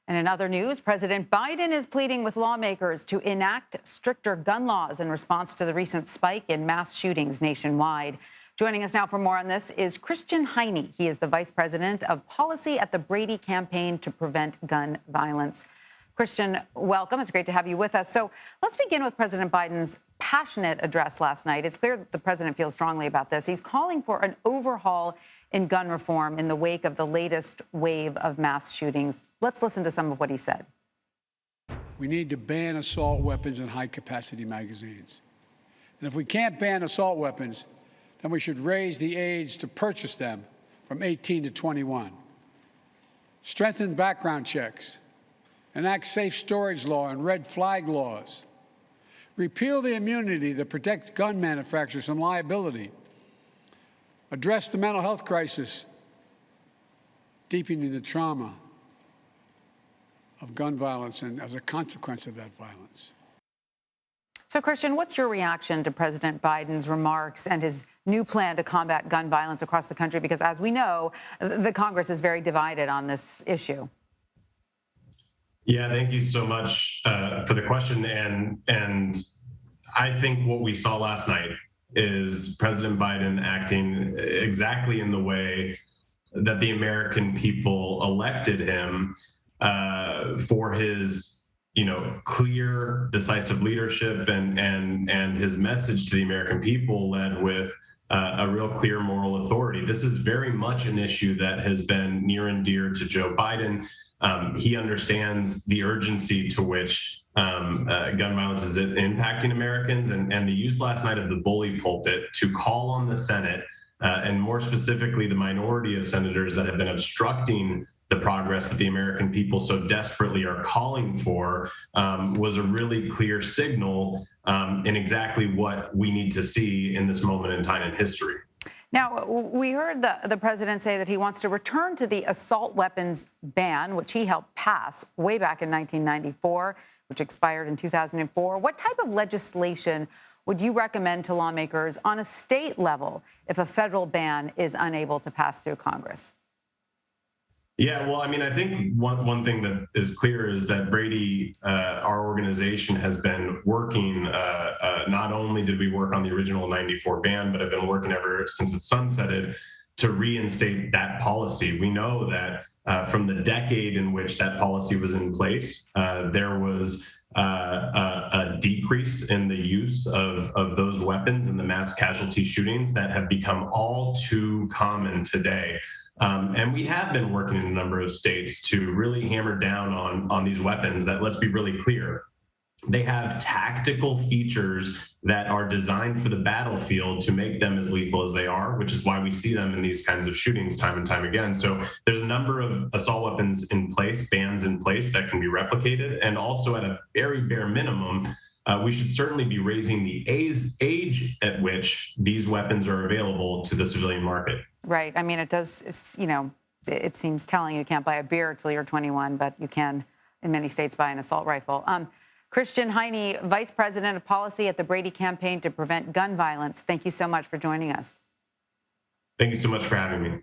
And in other news, President Biden is pleading with lawmakers to enact stricter gun laws in response to the recent spike in mass shootings nationwide. Joining us now for more on this is Christian Heyne. He is the Vice President of Policy at the Brady Campaign to Prevent Gun Violence. Christian, welcome. It's great to have you with us. So let's begin with President Biden's passionate address last night. It's clear that the president feels strongly about this. He's calling for an overhaul in gun reform in the wake of the latest wave of mass shootings. Let's listen to some of what he said. We need to ban assault weapons and high-capacity magazines. And if we can't ban assault weapons, then we should raise the age to purchase them from 18 to 21. Strengthen background checks. Enact safe storage law and red flag laws. Repeal the immunity that protects gun manufacturers from liability. Address the mental health crisis, deepening the trauma of gun violence and as a consequence of that violence. So, Christian, what's your reaction to President Biden's remarks and his new plan to combat gun violence across the country? Because, as we know, the Congress is very divided on this issue. Yeah, thank you so much for the question. And I think what we saw last night is President Biden acting exactly in the way that the American people elected him for his, clear, decisive leadership and his message to the American people led with a real clear moral authority. This is very much an issue that has been near and dear to Joe Biden. He understands the urgency to which gun violence is impacting Americans, and the use last night of the bully pulpit to call on the Senate, and more specifically the minority of senators that have been obstructing the progress that the American people so desperately are calling for, was a really clear signal in exactly what we need to see in this moment in time in history. Now, we heard the president say that he wants to return to the assault weapons ban, which he helped pass way back in 1994, which expired in 2004. What type of legislation would you recommend to lawmakers on a state level if a federal ban is unable to pass through Congress? Yeah, well, I think one thing that is clear is that Brady, our organization, has been working. Not only did we work on the original '94 ban, but have been working ever since it sunsetted to reinstate that policy. We know that from the decade in which that policy was in place, there was a decrease in the use of those weapons in the mass casualty shootings that have become all too common today. And we have been working in a number of states to really hammer down on these weapons that, let's be really clear, they have tactical features that are designed for the battlefield to make them as lethal as they are, which is why we see them in these kinds of shootings time and time again. So there's a number of assault weapons in place, bans in place that can be replicated. And also at a very bare minimum, we should certainly be raising the age at which these weapons are available to the civilian market. Right. It seems telling you can't buy a beer till you're 21, but you can in many states buy an assault rifle. Christian Heyne, Vice President of Policy at the Brady Campaign to Prevent Gun Violence. Thank you so much for joining us. Thank you so much for having me.